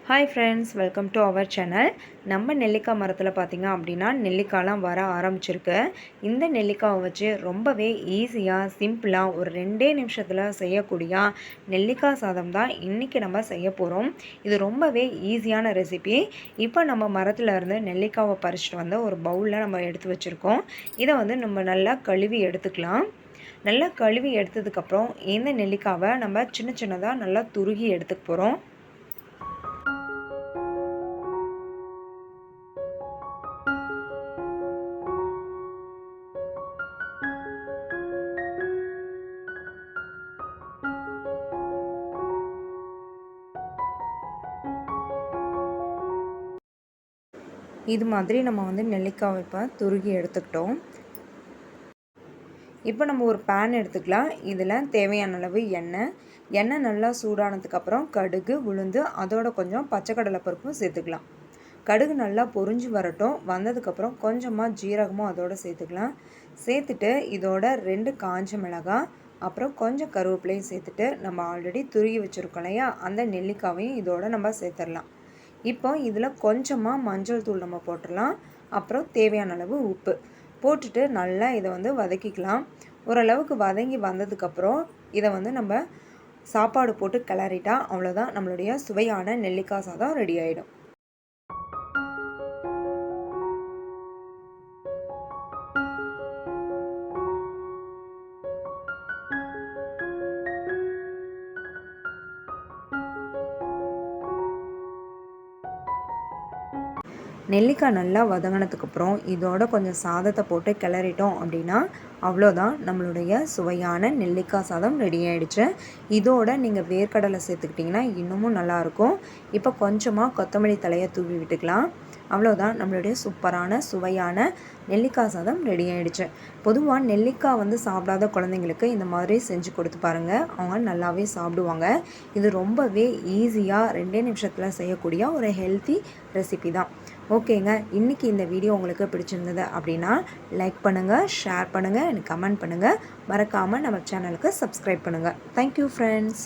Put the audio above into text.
Hi friends, welcome to our channel. நம்ம நெல்லிக்காய் மரத்தில் பார்த்திங்க அப்படின்னா நெல்லிக்காய்லாம் வர ஆரம்பிச்சிருக்கு. இந்த நெல்லிக்காவை வச்சு ரொம்பவே ஈஸியாக சிம்பிளாக ஒரு 2 நிமிஷத்தில் செய்யக்கூடிய நெல்லிக்காய் சாதம் தான் இன்றைக்கி நம்ம செய்ய போகிறோம். இது ரொம்பவே ஈஸியான ரெசிபி. இப்போ நம்ம மரத்தில் இருந்து நெல்லிக்காவை பறிச்சிட்டு வந்து ஒரு பவுலில் நம்ம எடுத்து வச்சுருக்கோம். இதை வந்து நம்ம நல்லா கழுவி எடுத்துக்கலாம். நல்லா கழுவி எடுத்ததுக்கப்புறம் இந்த நெல்லிக்காவை நம்ம சின்ன சின்னதாக நல்லா துருகி எடுத்துக்க போகிறோம். இது மாதிரி நம்ம வந்து நெல்லிக்காய் இப்போ துருகி எடுத்துக்கிட்டோம். இப்போ நம்ம ஒரு பேன் எடுத்துக்கலாம். இதில் தேவையான அளவு எண்ணெய் நல்லா சூடானதுக்கப்புறம் கடுகு, உளுந்து, அதோட கொஞ்சம் பச்சைக்கடலை பருப்பும் சேர்த்துக்கலாம். கடுகு நல்லா பொரிஞ்சு வரட்டும். வந்ததுக்கப்புறம் கொஞ்சமாக ஜீரகமும் அதோடு சேர்த்துக்கலாம். சேர்த்துட்டு இதோட 2 காஞ்ச மிளகாய், அப்புறம் கொஞ்சம் கருவேப்பிலையும் சேர்த்துட்டு நம்ம ஆல்ரெடி துருகி வச்சுருக்கோம் இல்லையா, அந்த நெல்லிக்காவையும் இதோட நம்ம சேர்த்துடலாம். இப்போ இதில் கொஞ்சமாக மஞ்சள் தூள் நம்ம போட்டுடலாம். அப்புறம் தேவையான அளவு உப்பு போட்டுட்டு நல்லா இதை வந்து வதக்கிக்கலாம். ஓரளவுக்கு வதங்கி வந்ததுக்கப்புறம் இதை வந்து நம்ம சாப்பாடு போட்டு கிளறிட்டா அவ்வளோதான், நம்மளுடைய சுவையான நெல்லிக்காய் சாதம் ரெடி ஆகிடும். நெல்லிக்காய் நல்லா வதங்கினதுக்கப்புறம் இதோட கொஞ்சம் சாதத்தை போட்டு கிளறிட்டோம் அப்படின்னா அவ்வளோதான், நம்மளுடைய சுவையான நெல்லிக்காய் சாதம் ரெடி ஆகிடுச்சு. இதோட நீங்கள் வேர்க்கடலை சேர்த்துக்கிட்டிங்கன்னா இன்னமும் நல்லாயிருக்கும். இப்போ கொஞ்சமாக கொத்தமல்லி தலையை தூவி விட்டுக்கலாம். அவ்வளோதான், நம்மளுடைய சூப்பரான சுவையான நெல்லிக்காய் சாதம் ரெடி ஆகிடுச்சு. பொதுவாக நெல்லிக்காய் வந்து சாப்பிடாத குழந்தைங்களுக்கு இந்த மாதிரி செஞ்சு கொடுத்து பாருங்கள், அவங்க நல்லாவே சாப்பிடுவாங்க. இது ரொம்பவே ஈஸியாக 2 நிமிஷத்தில் செய்யக்கூடிய ஒரு ஹெல்த்தி ரெசிபி தான். ஓகேங்க, இன்றைக்கி இந்த வீடியோ உங்களுக்கு பிடிச்சிருந்தது அப்படின்னா லைக் பண்ணுங்கள், ஷேர் பண்ணுங்கள், எனக்கு கமெண்ட் பண்ணுங்கள். மறக்காமல் நம்ம சேனலுக்கு சப்ஸ்கிரைப் பண்ணுங்கள். Thank you friends.